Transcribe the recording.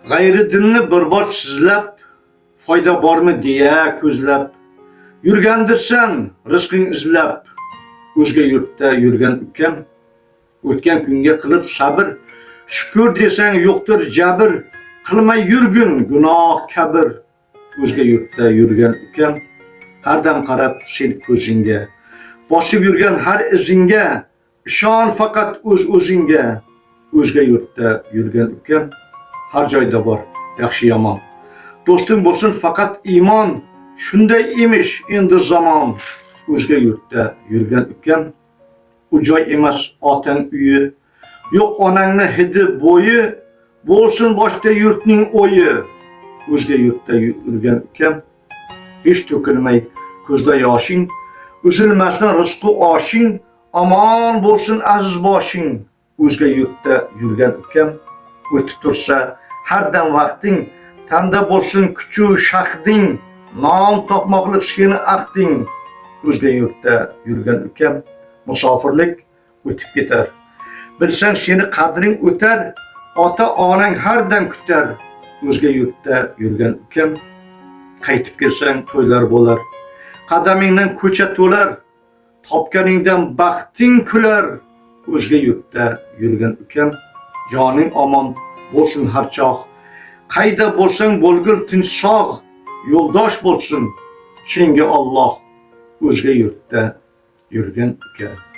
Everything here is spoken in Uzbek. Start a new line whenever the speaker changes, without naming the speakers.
G'ayridinni bir bor sizlab, foyda bormi deya ko'zlab, yurgandirsan rizqing izlab, o'zga yurtda yurgan ukam, o'tgan kunga qilib sabr, shukr desang yo'qdir jabr, qilmay yurgin gunoh kabir, o'zga yurtda yurgan ukam, har dam qarab sen ko'zingga, bosib yurgan har izinga, ishon faqat o'zingga, o'zga yurtda yurgan ukam, har joyda bor yaxshi yomon, do'sting bo'lsin faqat iymon, shunday emish endi zamon, o'zga yurtda yurgan ukam, u joy emas otang uyi, yo'q onangni hidi bo'yi, bo'lsin boshda yurtning o'yi, o'zga yurtda yurgan ukam, hech to'kilmay ko'zda yoshing, uzilmasin rizqi oshing, omon bo'lsin aziz boshing, o'zga yurtda yurgan ukam, o'tib tursa har dam vaqting, tanda bo'lsin kuchu shaxding, nom topmoqlik seni aqding, o'zga yurtda yurgan ukam, musofirlik o'tib ketar, bilsang seni qadring o'tar, ota onang har dam kutar, o'zga yurtda yurgan ukam, qaytib kelsang to'ylar bo'lar, qadamingdan ko'cha to'lar, topganingdan baxting kular, o'zga yurtda yurgan ukam, joning omon bo'lsin har chog', qayda bo'lsang bo'lgil tinch sog', yo'ldosh bo'lsin senga Alloh, o'zga yurtda yurgan ukam.